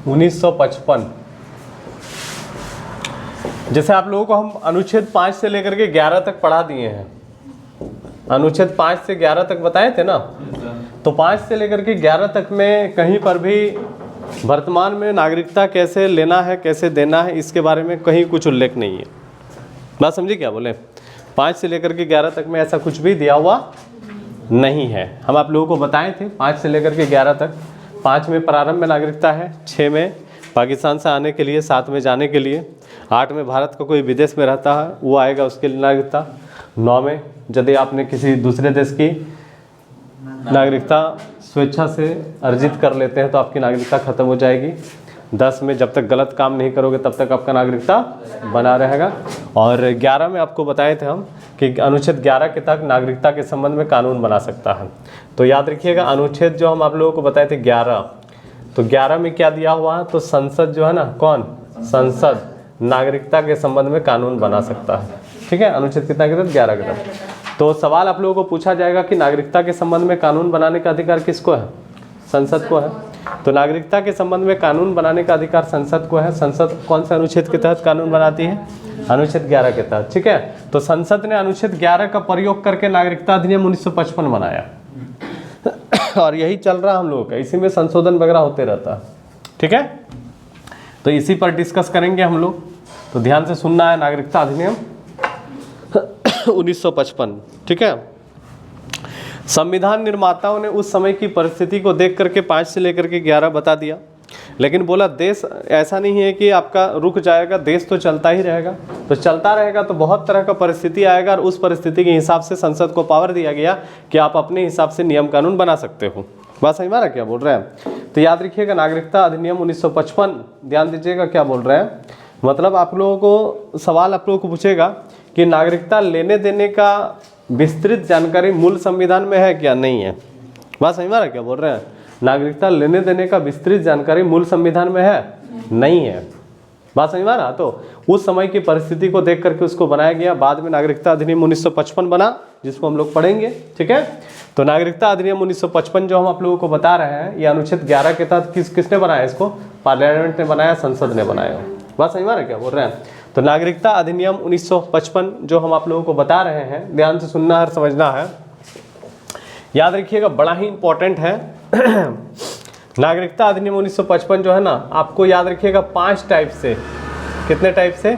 1955। जैसे आप लोगों को हम अनुच्छेद 5 से लेकर के 11 तक पढ़ा दिए हैं, अनुच्छेद 5 से 11 तक बताए थे ना। तो 5 से लेकर के 11 तक में कहीं पर भी वर्तमान में नागरिकता कैसे लेना है कैसे देना है इसके बारे में कहीं कुछ उल्लेख नहीं है। बात समझिए क्या बोले? 5 से लेकर के 11 तक में ऐसा कुछ भी दिया हुआ नहीं है। हम आप लोगों को बताए थे 5 से लेकर के 11 तक। 5 में प्रारंभ में नागरिकता है, 6 में पाकिस्तान से आने के लिए, 7 में जाने के लिए, 8 में भारत का कोई विदेश में रहता है वो आएगा उसके लिए नागरिकता, 9 में यदि आपने किसी दूसरे देश की नागरिकता स्वेच्छा से अर्जित कर लेते हैं तो आपकी नागरिकता खत्म हो जाएगी, 10 में जब तक गलत काम नहीं करोगे तब तक आपका नागरिकता बना रहेगा, और 11 में आपको बताए थे हम कि अनुच्छेद 11 के तहत नागरिकता के संबंध में कानून बना सकता है। तो याद रखिएगा अनुच्छेद जो हम आप लोगों को बताए थे 11, तो 11 में क्या दिया हुआ है? तो संसद जो है ना, कौन? संसद नागरिकता के संबंध में कानून बना सकता है। ठीक है, अनुच्छेद कितना के तहत? 11 के तहत। तो सवाल आप लोगों को पूछा जाएगा कि नागरिकता के संबंध में कानून बनाने का अधिकार किसको है? संसद को है। तो नागरिकता के संबंध में कानून बनाने का अधिकार संसद को है। संसद कौन से अनुच्छेद के तहत कानून बनाती है? अनुच्छेद 11 के तहत। ठीक है, तो संसद ने अनुच्छेद 11 का प्रयोग करके नागरिकता अधिनियम 1955 बनाया और यही चल रहा हम लोगों का, इसी में संशोधन वगैरह होते रहता है। ठीक है, तो इसी पर डिस्कस करेंगे हम लोग, तो ध्यान से सुनना है। नागरिकता अधिनियम 1955। ठीक है, संविधान निर्माताओं ने उस समय की परिस्थिति को देख करके 5 से लेकर के 11 बता दिया, लेकिन बोला देश ऐसा नहीं है कि आपका रुक जाएगा, देश तो चलता ही रहेगा। तो चलता रहेगा तो बहुत तरह का परिस्थिति आएगा और उस परिस्थिति के हिसाब से संसद को पावर दिया गया कि आप अपने हिसाब से नियम कानून बना सकते हो। बात समझ में आ रहा है क्या बोल रहे हैं? तो याद रखिएगा नागरिकता अधिनियम 1955, ध्यान दीजिएगा क्या बोल रहे हैं। मतलब आप लोगों को सवाल आप लोगों को पूछेगा कि नागरिकता लेने देने का विस्तृत जानकारी मूल संविधान में है क्या? नहीं है। बात समझ में आ रहा है क्या बोल रहे हैं? नागरिकता लेने देने का विस्तृत जानकारी मूल संविधान में है? नहीं है। बात समझ में आ रहा? तो उस समय की परिस्थिति को देख करके उसको बनाया गया। बाद में नागरिकता अधिनियम 1955 बना, जिसको हम लोग पढ़ेंगे। ठीक है, तो नागरिकता अधिनियम 1955 जो हम आप लोगों को बता रहे हैं, ये अनुच्छेद 11 के तहत किसने बनाया इसको? पार्लियामेंट ने बनाया, संसद ने बनाया। बात समझ में आ रहा है क्या बोल रहे हैं? तो नागरिकता अधिनियम 1955 जो हम आप लोगों को बता रहे हैं, ध्यान से सुनना है और समझना है। याद रखिएगा बड़ा ही इंपॉर्टेंट है। नागरिकता अधिनियम 1955 जो है ना, आपको याद रखिएगा 5 टाइप से, कितने टाइप से?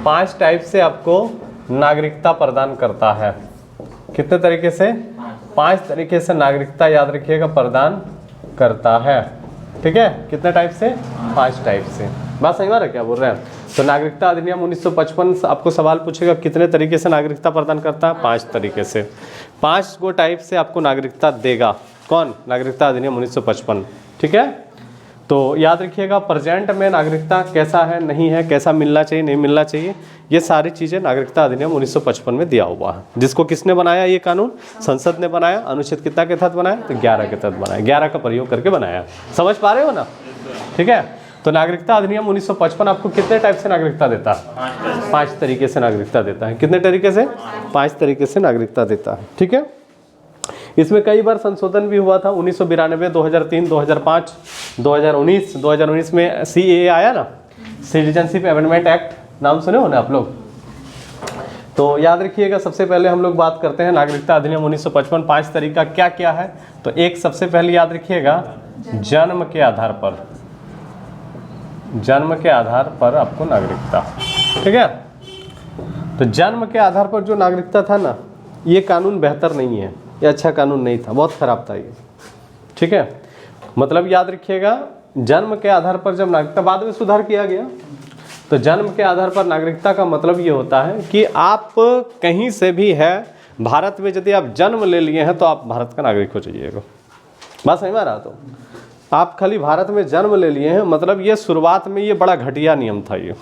5 टाइप से आपको नागरिकता प्रदान करता है। कितने तरीके से? 5 तरीके से नागरिकता याद रखिएगा प्रदान करता है। ठीक है, कितने टाइप से? 5 टाइप से। बात समझ में आ रहा है क्या बोल रहे हैं? तो नागरिकता अधिनियम 1955 आपको सवाल पूछेगा कितने तरीके से नागरिकता प्रदान करता है? 5 तरीके से। 5 गो टाइप से आपको नागरिकता देगा। कौन? नागरिकता अधिनियम 1955। ठीक है, तो याद रखिएगा प्रेजेंट में नागरिकता कैसा है, नहीं है, कैसा मिलना चाहिए, नहीं मिलना चाहिए, ये सारी चीज़ें नागरिकता अधिनियम 1955 में दिया हुआ है। जिसको किसने बनाया ये कानून? संसद ने बनाया। अनुच्छेद कितना के तहत बनाया? तो 11 के तहत बनाया, 11 का प्रयोग करके बनाया। समझ पा रहे हो ना? ठीक है, तो नागरिकता अधिनियम 1955 आपको कितने टाइप से नागरिकता देता है? 5 तरीके से नागरिकता देता है। कितने तरीके से? 5 तरीके से नागरिकता देता है। ठीक है, इसमें कई बार संशोधन भी हुआ था। 1992, 2003, 2005, 2019 में CAA आया ना, सिटीजनशिप अमेंडमेंट एक्ट, नाम सुने हो ना आप लोग? तो याद रखिएगा सबसे पहले हम लोग बात करते हैं नागरिकता अधिनियम 1955 5 तरीका क्या क्या है। तो एक सबसे पहले याद रखिएगा जन्म के आधार पर, जन्म के आधार पर आपको नागरिकता। ठीक है, तो जन्म के आधार पर जो नागरिकता था ना, ये कानून बेहतर नहीं है, ये अच्छा कानून नहीं था, बहुत खराब था ये। ठीक है, मतलब याद रखिएगा जन्म के आधार पर जब नागरिकता, बाद में सुधार किया गया। तो जन्म के आधार पर नागरिकता का मतलब ये होता है कि आप कहीं से भी है भारत में, यदि आप जन्म ले लिए हैं तो आप भारत का नागरिक हो जाइएगा। बात समझ में आ रहा? तो आप खाली भारत में जन्म ले लिए हैं, मतलब ये शुरुआत में ये बड़ा घटिया नियम था ये,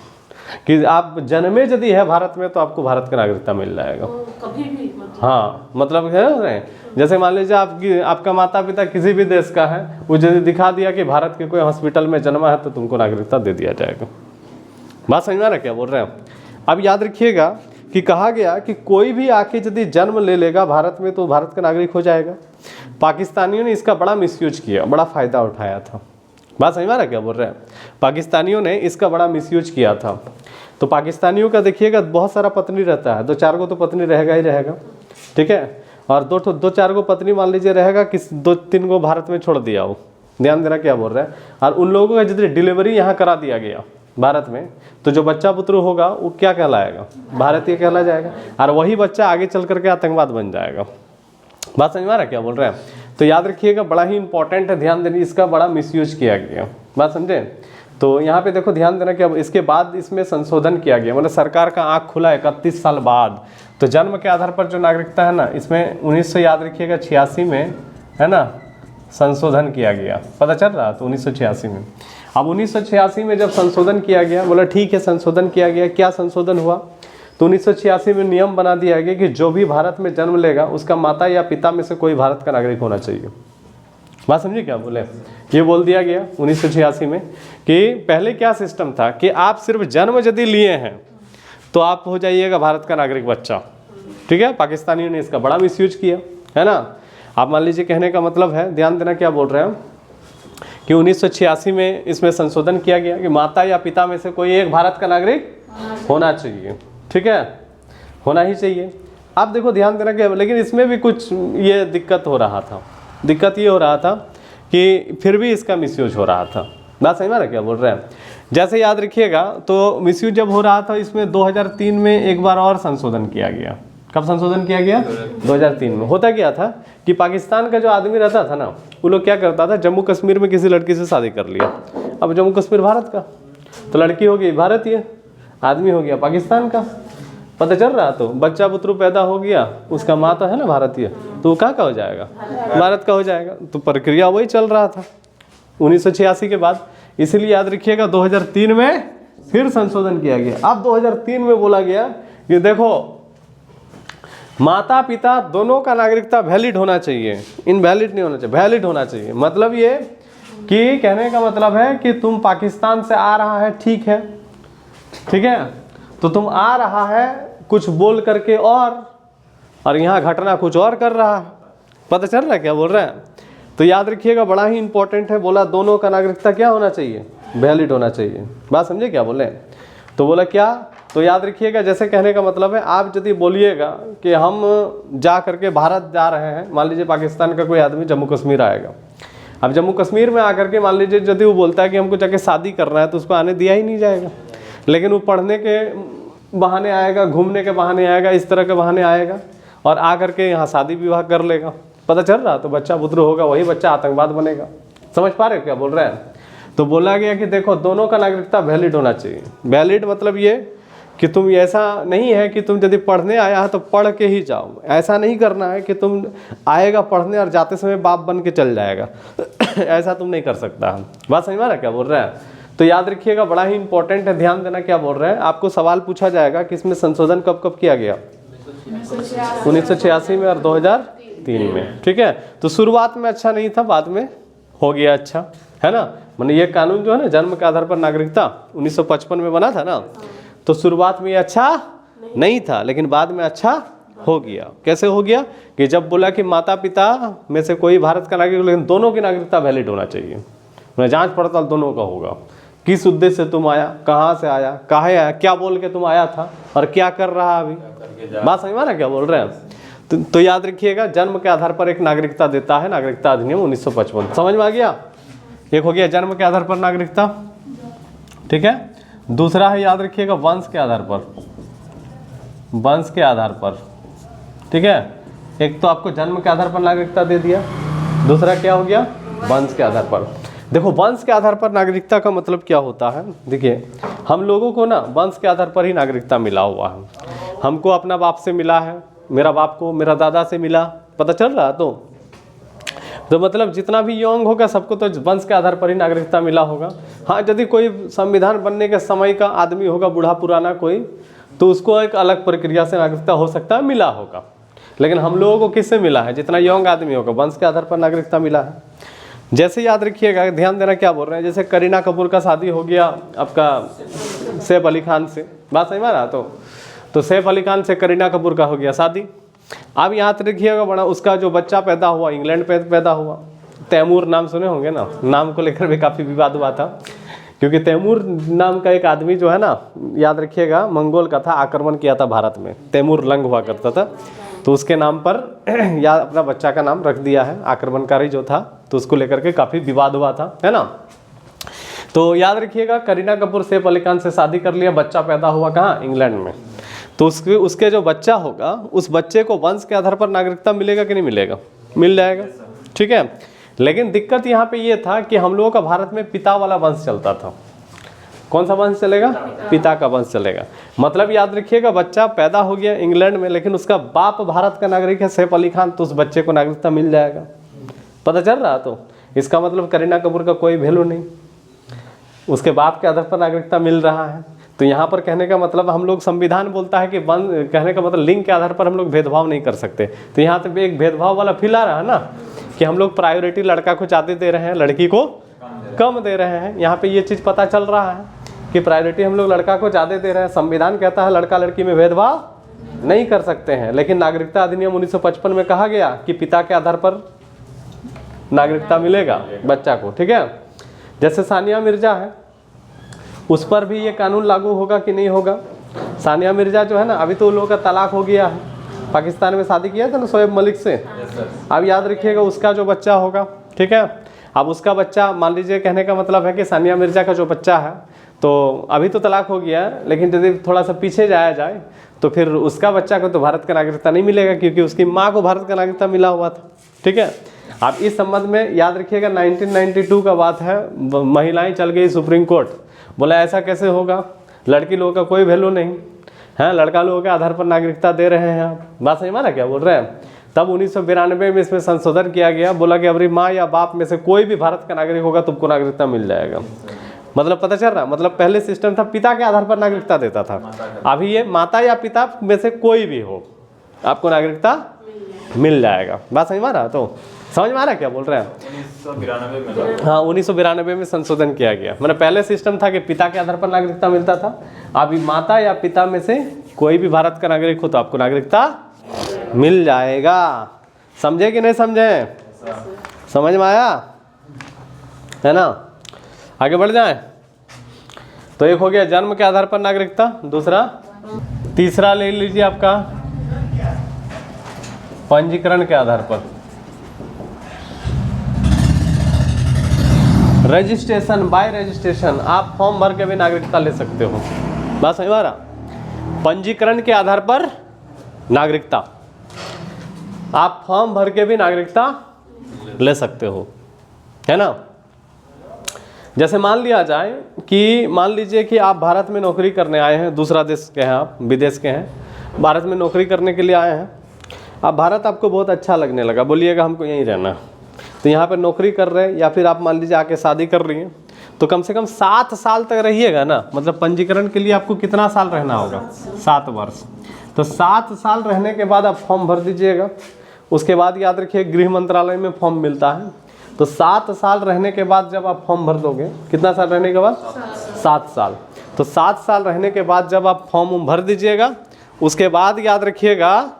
कि आप जन्मे यदि है भारत में तो आपको भारत का नागरिकता मिल जाएगा कभी भी। हाँ, मतलब है जैसे मान लीजिए आपका माता पिता किसी भी देश का है, वो यदि दिखा दिया कि भारत के कोई हॉस्पिटल में जन्मा है तो तुमको नागरिकता दे दिया जाएगा। बात समझ में आ रहा है क्या बोल रहे हैं? अब याद रखिएगा कि कहा गया कि कोई भी आके यदि जन्म ले लेगा भारत में तो भारत का नागरिक हो जाएगा। पाकिस्तानियों ने इसका बड़ा मिसयूज किया, बड़ा फ़ायदा उठाया था। बात समझ में आ रहा है क्या बोल रहे हैं? पाकिस्तानियों ने इसका बड़ा मिसयूज किया था। तो पाकिस्तानियों का देखिएगा बहुत सारा पत्नी रहता है, 2-4 को तो पत्नी रहेगा ही रहेगा, ठीक है। और 2-4 को पत्नी मान लीजिए रहेगा, किस 2-3 को भारत में छोड़ दिया हो। ध्यान देना क्या बोल रहे हैं। और उन लोगों का यदि डिलीवरी यहाँ करा दिया गया भारत में, तो जो बच्चा पुत्र होगा वो क्या कहलाएगा? भारतीय कहला जाएगा। और वही बच्चा आगे चल करके आतंकवाद बन जाएगा। बात समझ में आ रहा है क्या बोल रहे हैं? तो याद रखिएगा, बड़ा ही इंपॉर्टेंट है, ध्यान देने, इसका बड़ा मिसयूज किया गया। बात समझे? तो यहाँ पे देखो ध्यान देना कि अब इसके बाद इसमें संशोधन किया गया, मतलब सरकार का आँख खुला 31 साल बाद। तो जन्म के आधार पर जो नागरिकता है ना, इसमें 1900 याद रखिएगा 86 में है ना संशोधन किया गया। पता चल रहा? तो 1986 में। अब 1986 में जब संशोधन किया गया, बोला ठीक है संशोधन किया गया। क्या संशोधन हुआ? तो 1986 में नियम बना दिया गया कि जो भी भारत में जन्म लेगा उसका माता या पिता में से कोई भारत का नागरिक होना चाहिए। बात समझिए क्या बोले? ये बोल दिया गया 1986 में कि पहले क्या सिस्टम था कि आप सिर्फ जन्म यदि लिए हैं तो आप हो जाइएगा भारत का नागरिक बच्चा, ठीक है। पाकिस्तानियों ने इसका बड़ा मिसयूज किया, है ना। आप मान लीजिए, कहने का मतलब है, ध्यान देना क्या बोल रहे हैं कि 1986 में इसमें संशोधन किया गया कि माता या पिता में से कोई एक भारत का नागरिक होना चाहिए, ठीक है, होना ही चाहिए। आप देखो ध्यान देना क्या, लेकिन इसमें भी कुछ ये दिक्कत हो रहा था। दिक्कत ये हो रहा था कि फिर भी इसका मिसयूज हो रहा था। बात समझ में आ रहा है क्या बोल रहे हैं? जैसे याद रखिएगा, तो मिसयूज जब हो रहा था, इसमें 2003 में एक बार और संशोधन किया गया। कब संशोधन किया गया? 2003 में। होता क्या था कि पाकिस्तान का जो आदमी रहता था ना, वो लोग क्या करता था, जम्मू कश्मीर में किसी लड़की से शादी कर लिया। अब जम्मू कश्मीर भारत का, तो लड़की हो गई भारतीय, आदमी हो गया पाकिस्तान का। पता चल रहा? तो बच्चा पुत्र पैदा हो गया, उसका माँ तो है ना भारतीय, तो वो कहाँ का हो जाएगा? भारत का हो जाएगा। तो प्रक्रिया वही चल रहा था 1986 के बाद। इसीलिए याद रखिएगा 2003 में फिर संशोधन किया गया। अब 2003 में बोला गया कि देखो, माता पिता दोनों का नागरिकता वैलिड होना चाहिए, इनवैलिड नहीं होना चाहिए, वैलिड होना चाहिए। मतलब ये कि कहने का मतलब है कि तुम पाकिस्तान से आ रहा है, ठीक है, ठीक है, तो तुम आ रहा है कुछ बोल करके और यहाँ घटना कुछ और कर रहा है। पता चल रहा है क्या बोल रहे हैं? तो याद रखिएगा, बड़ा ही इंपॉर्टेंट है। बोला दोनों का नागरिकता क्या होना चाहिए? वैलिड होना चाहिए। बात समझे क्या बोले? तो बोला क्या? तो याद रखिएगा, जैसे कहने का मतलब है, आप यदि बोलिएगा कि हम जा करके भारत जा रहे हैं, मान लीजिए पाकिस्तान का कोई आदमी जम्मू कश्मीर आएगा। अब जम्मू कश्मीर में आकर के मान लीजिए यदि वो बोलता है कि हमको जाके शादी करना है, तो उसको आने दिया ही नहीं जाएगा। लेकिन वो पढ़ने के बहाने आएगा, घूमने के बहाने आएगा, इस तरह के बहाने आएगा और आकर के यहाँ शादी विवाह कर लेगा। पता चल रहा? तो बच्चा पुत्र होगा, वही बच्चा आतंकवाद बनेगा। समझ पा रहे हो क्या बोल रहे हैं? तो बोला गया कि देखो, दोनों का नागरिकता वैलिड होना चाहिए। वैलिड मतलब ये कि तुम ऐसा नहीं है कि तुम यदि पढ़ने आया है तो पढ़ के ही जाओ। ऐसा नहीं करना है कि तुम आएगा पढ़ने और जाते समय बाप बन के चल जाएगा। ऐसा तुम नहीं कर सकता। बात समझ में आ रहा है क्या बोल रहे हैं? तो याद रखिएगा, बड़ा ही इंपॉर्टेंट है, ध्यान देना क्या बोल रहे हैं। आपको सवाल पूछा जाएगा कि इसमें संशोधन कब कब किया गया? 1986 में और 2003 में, ठीक है। तो शुरुआत में अच्छा नहीं था, बाद में हो गया अच्छा, है ना। माने ये कानून जो है ना, जन्म के आधार पर नागरिकता 1955 में बना था ना, तो शुरुआत में ये अच्छा नहीं था, लेकिन बाद में अच्छा हो गया। कैसे हो गया? कि जब बोला कि माता पिता में से कोई भारत का नागरिक, लेकिन दोनों की नागरिकता वैलिड होना चाहिए। जांच पड़ताल दोनों का होगा। किस उद्देश्य से तुम आया, कहाँ से आया, काहे आया, क्या बोल के तुम आया था और क्या कर रहा अभी। बात समझ में आ रहा है क्या बोल रहे हैं? तो याद रखिएगा, जन्म के आधार पर एक नागरिकता देता है नागरिकता अधिनियम 1955। समझ में आ गया? एक हो गया जन्म के आधार पर नागरिकता, ठीक है। दूसरा है, याद रखिएगा, वंश के आधार पर। वंश के आधार पर, ठीक है। एक तो आपको जन्म के आधार पर नागरिकता दे दिया, दूसरा क्या हो गया? वंश के आधार पर। देखो, वंश के आधार पर नागरिकता का मतलब क्या होता है? देखिए, हम लोगों को ना वंश के आधार पर ही नागरिकता मिला हुआ है। हमको अपना बाप से मिला है, मेरा बाप को मेरा दादा से मिला। पता चल रहा? तो मतलब जितना भी यंग होगा सबको तो वंश के आधार पर ही नागरिकता मिला होगा। हाँ, यदि कोई संविधान बनने के समय का आदमी होगा, बूढ़ा पुराना कोई, तो उसको एक अलग प्रक्रिया से नागरिकता हो सकता है मिला होगा। लेकिन हम लोगों को किससे मिला है? जितना यंग आदमी होगा, वंश के आधार पर नागरिकता मिला है। जैसे याद रखिएगा, ध्यान देना क्या बोल रहे हैं, जैसे करीना कपूर का शादी हो गया आपका सैफ अली खान से। बात सही माना? तो सैफ अली खान से करीना कपूर का हो गया शादी। अब यहाँ तक देखिएगा बड़ा, उसका जो बच्चा पैदा हुआ इंग्लैंड पे पैदा हुआ। तैमूर नाम सुने होंगे ना, नाम को लेकर भी काफ़ी विवाद हुआ था, क्योंकि तैमूर नाम का एक आदमी जो है ना, याद रखिएगा, मंगोल का था, आक्रमण किया था भारत में, तैमूर लंग हुआ करता था, तो उसके नाम पर या अपना बच्चा का नाम रख दिया है, आक्रमणकारी जो था, तो उसको लेकर के काफ़ी विवाद हुआ था, है ना। तो याद रखिएगा, करीना कपूर सैफ अली खान से शादी कर लिया, बच्चा पैदा हुआ कहाँ, इंग्लैंड में। तो उसके जो बच्चा होगा, उस बच्चे को वंश के आधार पर नागरिकता मिलेगा कि नहीं मिलेगा, मिल जाएगा, ठीक है। लेकिन दिक्कत यहाँ पे ये था कि हम लोगों का भारत में पिता वाला वंश चलता था। कौन सा वंश चलेगा, पिता का वंश चलेगा। मतलब याद रखिएगा, बच्चा पैदा हो गया इंग्लैंड में, लेकिन उसका बाप भारत का नागरिक है सैफ अली खान, तो उस बच्चे को नागरिकता मिल जाएगा। पता चल रहा, तो इसका मतलब करीना कपूर का कोई वैल्यू नहीं, उसके बाप के आधार पर नागरिकता मिल रहा है। तो यहाँ पर कहने का मतलब, हम लोग संविधान बोलता है कि कहने का मतलब लिंग के आधार पर हम लोग भेदभाव नहीं कर सकते। तो यहाँ पे एक भेदभाव वाला फील आ रहा है ना, कि हम लोग प्रायोरिटी लड़का को ज़्यादा दे रहे हैं, लड़की को कम दे रहे हैं। यहाँ पे ये चीज़ पता चल रहा है कि प्रायोरिटी हम लोग लड़का को ज़्यादा दे रहे हैं। संविधान कहता है लड़का लड़की में भेदभाव नहीं कर सकते हैं, लेकिन नागरिकता अधिनियम 1955 में कहा गया कि पिता के आधार पर नागरिकता मिलेगा बच्चा को, ठीक है। जैसे सानिया मिर्जा है, उस पर भी ये कानून लागू होगा कि नहीं होगा। सानिया मिर्जा जो है ना, अभी तो उन लोगों का तलाक हो गया है, पाकिस्तान में शादी किया था ना शोएब मलिक से। अब याद रखिएगा, उसका जो बच्चा होगा, ठीक है, अब उसका बच्चा, मान लीजिए कहने का मतलब है कि सानिया मिर्जा का जो बच्चा है, तो अभी तो तलाक हो गया है, लेकिन यदि थोड़ा सा पीछे जाया जाए तो फिर उसका बच्चा को तो भारत का नागरिकता नहीं मिलेगा, क्योंकि उसकी माँ को भारत का नागरिकता मिला हुआ था, ठीक है। अब इस संबंध में याद रखिएगा, 1992 का बात है, महिलाएं चल गई सुप्रीम कोर्ट, बोला ऐसा कैसे होगा, लड़की लोगों का कोई वैल्यू नहीं है, लड़का लोगों के आधार पर नागरिकता दे रहे हैं आप। बात सही माना क्या बोल रहे हैं। तब 1992 में इसमें संशोधन किया गया, बोला कि अभी माँ या बाप में से कोई भी भारत का नागरिक होगा, तुमको नागरिकता मिल जाएगा। मतलब पता चल रहा, मतलब पहले सिस्टम था पिता के आधार पर नागरिकता देता था, अभी ये माता या पिता में से कोई भी हो, आपको नागरिकता मिल जाएगा। बात समझ में आ रहा, तो समझ में आ रहा क्या बोल रहे हैं। 1992 में, हाँ 1992 में संशोधन किया गया। मतलब पहले सिस्टम था कि पिता के आधार पर नागरिकता मिलता था, अभी माता या पिता में से कोई भी भारत का नागरिक हो तो आपको नागरिकता मिल जाएगा। समझे कि नहीं समझे, समझ में आया है ना। आगे बढ़ जाए, तो एक हो गया जन्म के आधार पर नागरिकता, दूसरा, तीसरा ले लीजिए आपका पंजीकरण के आधार पर, रजिस्ट्रेशन, बाय रजिस्ट्रेशन, आप फॉर्म भर के भी नागरिकता ले सकते हो। बात समझ में आ रहा, पंजीकरण के आधार पर नागरिकता, आप फॉर्म भर के भी नागरिकता ले सकते हो, है ना। जैसे मान लिया जाए कि मान लीजिए कि आप भारत में नौकरी करने आए हैं, दूसरा देश के हैं, आप विदेश के हैं, भारत में नौकरी करने के लिए आए हैं। अब भारत आपको बहुत अच्छा लगने लगा, बोलिएगा हमको यहीं रहना, तो यहाँ पर नौकरी कर रहे हैं, या फिर आप मान लीजिए आके शादी कर रही हैं, तो कम से कम 7 साल तक रहिएगा ना। मतलब पंजीकरण के लिए आपको कितना साल रहना होगा, 7 वर्ष। तो 7 साल रहने के बाद आप फॉर्म भर दीजिएगा। उसके बाद याद रखिए गृह मंत्रालय में फॉर्म मिलता है, तो 7 साल रहने के बाद जब आप फॉर्म भर दोगे, कितना साल रहने के बाद, 7 साल। तो 7 साल रहने के बाद जब आप फॉर्म भर दीजिएगा, उसके बाद याद रखिएगा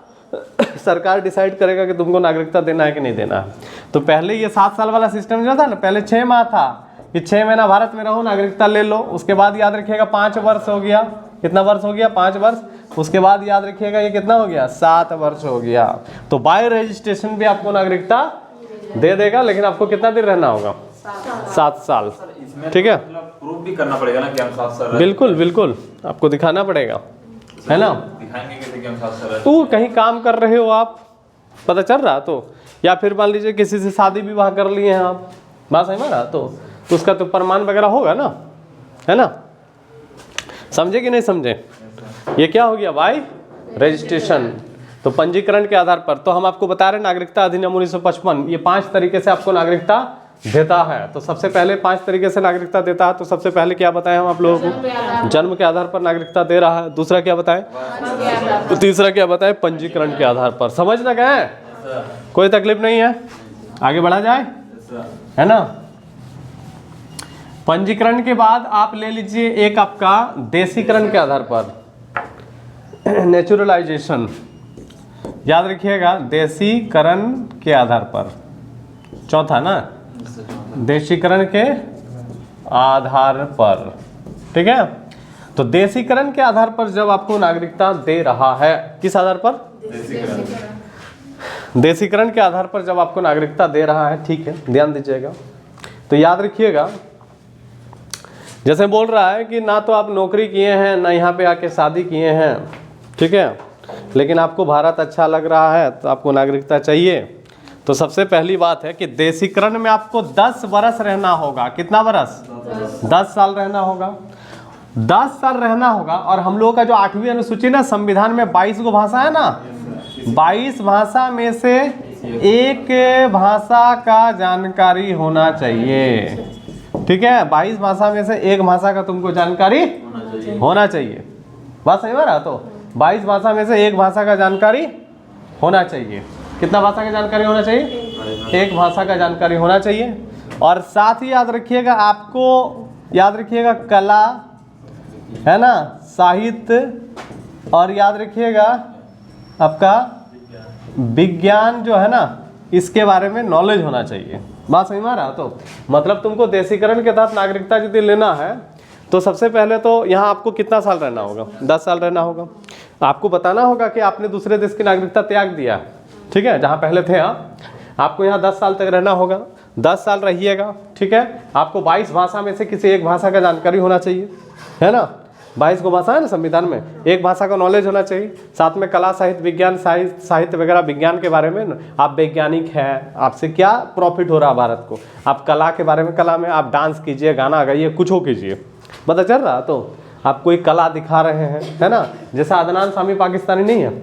सरकार डिसाइड करेगा कि तुमको नागरिकता देना है कि नहीं देना है। तो पहले ये 7 साल वाला सिस्टम जो था ना, पहले 6 माह था कि 6 महीना भारत में रहो नागरिकता ले लो। उसके बाद याद रखिएगा 5 वर्ष हो गया, कितना वर्ष हो गया, 5 वर्ष। उसके बाद याद रखिएगा ये कितना हो गया, 7 वर्ष हो गया। तो बाय रजिस्ट्रेशन भी आपको नागरिकता दे देगा, लेकिन आपको कितना दिन रहना होगा, 7 साल, ठीक है। प्रूफ भी करना पड़ेगा ना कि हम 7 साल, बिल्कुल बिल्कुल आपको दिखाना पड़ेगा, है ना। दिखाएंगे कैसे कि हम 7 साल, तो कहीं काम कर रहे हो आप, पता चल रहा, तो या फिर मान लीजिए किसी से शादी विवाह कर लिए हैं आप, बात सही में रहा, तो उसका तो प्रमाण वगैरह होगा ना, है ना। समझे कि नहीं समझे। ये क्या हो गया, बाय रजिस्ट्रेशन। तो पंजीकरण के आधार पर, तो हम आपको बता रहे हैं नागरिकता अधिनियम 1955 ये 5 तरीके से आपको नागरिकता देता है। तो सबसे पहले 5 तरीके से नागरिकता देता है। तो सबसे पहले क्या बताएं हम आप लोगों को, जन्म के आधार पर नागरिकता दे रहा है। दूसरा क्या बताएं, तो तीसरा क्या बताएं, पंजीकरण के आधार पर। समझ ना गए, कोई तकलीफ नहीं है, आगे बढ़ा जाए, है ना। पंजीकरण के बाद आप ले लीजिए एक आपका देशीकरण के आधार पर। नेचुरलाइजेशन, याद रखिएगा देसीकरण के आधार पर, चौथा ना, देशीकरण के आधार पर, ठीक है। तो देशीकरण के आधार पर जब आपको नागरिकता दे रहा है, किस आधार पर? देशीकरण के आधार पर जब आपको नागरिकता दे रहा है, ठीक है, ध्यान दीजिएगा। तो याद रखिएगा, जैसे बोल रहा है कि ना तो आप नौकरी किए हैं, ना यहाँ पे आके शादी किए हैं, ठीक है, लेकिन आपको भारत अच्छा लग रहा है तो आपको नागरिकता चाहिए। तो सबसे पहली बात है कि देशीकरण में आपको 10 बरस रहना होगा। कितना बरस? 10 साल रहना होगा। 10 साल रहना होगा। और हम लोगों का जो 8वीं अनुसूची ना, संविधान में 22 गो भाषा है ना, 22 भाषा में से एक भाषा का जानकारी होना चाहिए, ठीक है। 22 भाषा में से एक भाषा का तुमको जानकारी होना चाहिए। बात सही है ना? तो 22 भाषा में से एक भाषा का जानकारी होना चाहिए। कितना भाषा का जानकारी होना चाहिए? एक भाषा का जानकारी होना चाहिए। और साथ ही याद रखिएगा, आपको याद रखिएगा कला है ना, साहित्य, और याद रखिएगा आपका विज्ञान जो है ना, इसके बारे में नॉलेज होना चाहिए। बात समझ में आ रहा? तो मतलब तुमको देशीकरण के तहत नागरिकता यदि लेना है तो सबसे पहले तो यहाँ आपको कितना साल रहना होगा? 10 साल रहना होगा। आपको बताना होगा कि आपने दूसरे देश की नागरिकता त्याग दिया, ठीक है, जहाँ पहले थे आप, आपको यहाँ 10 साल तक रहना होगा। 10 साल रहिएगा, ठीक है। आपको 22 भाषा में से किसी एक भाषा का जानकारी होना चाहिए, है ना। 22 को भाषा है ना संविधान में, एक भाषा का नॉलेज होना चाहिए। साथ में कला, साहित्य, विज्ञान, साहित्य वगैरह, विज्ञान के बारे में आप वैज्ञानिक हैं, आपसे क्या प्रॉफिट हो रहा है भारत को। आप कला के बारे में, कला में आप डांस कीजिए, गाना गाइए, कुछ हो कीजिए, पता चल रहा? तो आप कोई कला दिखा रहे हैं, है ना। जैसा अदनान सामी पाकिस्तानी नहीं है,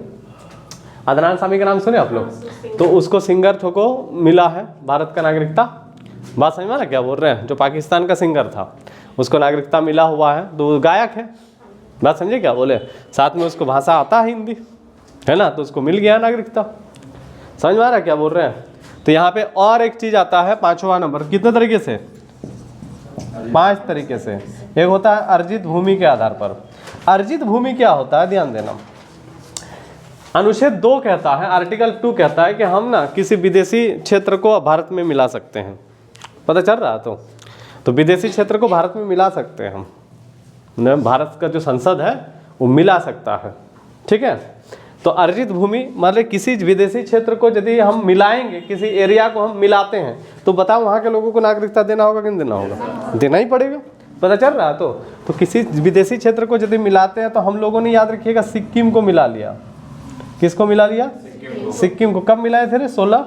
अदनान सामी का नाम सुने आप लोग? तो उसको सिंगर को मिला है भारत का नागरिकता। बात समझ में ना क्या बोल रहे हैं? जो पाकिस्तान का सिंगर था उसको नागरिकता मिला हुआ है, तो गायक है। बात समझे क्या बोले? साथ में उसको भाषा आता है हिंदी, है ना, तो उसको मिल गया नागरिकता। समझ में आ रहा क्या बोल रहे हैं? तो यहाँ पे और एक चीज़ आता है 5वां नंबर, कितने तरीके से? 5 तरीके से। एक होता है अर्जित भूमि के आधार पर। अर्जित भूमि क्या होता है, ध्यान देना। अनुच्छेद 2 कहता है, आर्टिकल 2 कहता है कि हम ना किसी विदेशी क्षेत्र को भारत में मिला सकते हैं। पता चल रहा? तो विदेशी क्षेत्र को भारत में मिला सकते हैं हम न, भारत का जो संसद है वो मिला सकता है, ठीक है। तो अर्जित भूमि मतलब किसी विदेशी क्षेत्र को यदि हम मिलाएंगे, किसी एरिया को हम मिलाते हैं, तो बताओ वहाँ के लोगों को नागरिकता देना होगा कि नहीं देना होगा? देना ही पड़ेगा। पता चल रहा? तो किसी विदेशी क्षेत्र को यदि मिलाते हैं, तो हम लोगों ने याद रखिएगा सिक्किम को मिला लिया। किसको मिला लिया? सिक्किम को। कब मिलाए थे रे? 16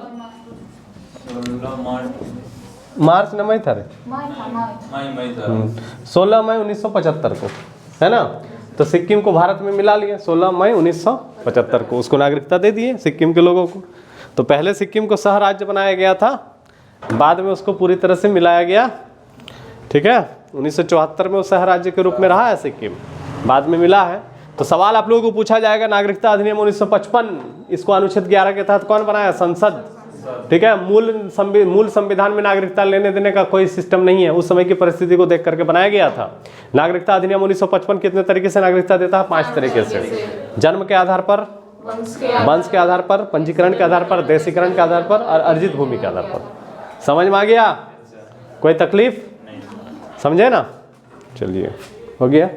मार्च न मई था रे, 16 मई 1975 को, है ना। तो सिक्किम को भारत में मिला लिया 16 मई 1975 को, उसको नागरिकता दे दिए सिक्किम के लोगों को। तो पहले सिक्किम को सह राज्य बनाया गया था, बाद में उसको पूरी तरह से मिलाया गया, ठीक है। 1974 में वो सह राज्य के रूप में रहा है सिक्किम, बाद में मिला है। तो सवाल आप लोगों को पूछा जाएगा, नागरिकता अधिनियम 1955, इसको अनुच्छेद 11 के तहत कौन बनाया? संसद, ठीक है। मूल संविधान में नागरिकता लेने देने का कोई सिस्टम नहीं है, उस समय की परिस्थिति को देख करके बनाया गया था। नागरिकता अधिनियम 1955 कितने तरीके से नागरिकता देता है? 5 तरीके से। जन्म के आधार पर, वंश के आधार पर, पंजीकरण के आधार पर, देशीकरण के आधार पर, और अर्जित भूमि के आधार पर। समझ में आ गया? कोई तकलीफ? समझे ना? चलिए, हो गया।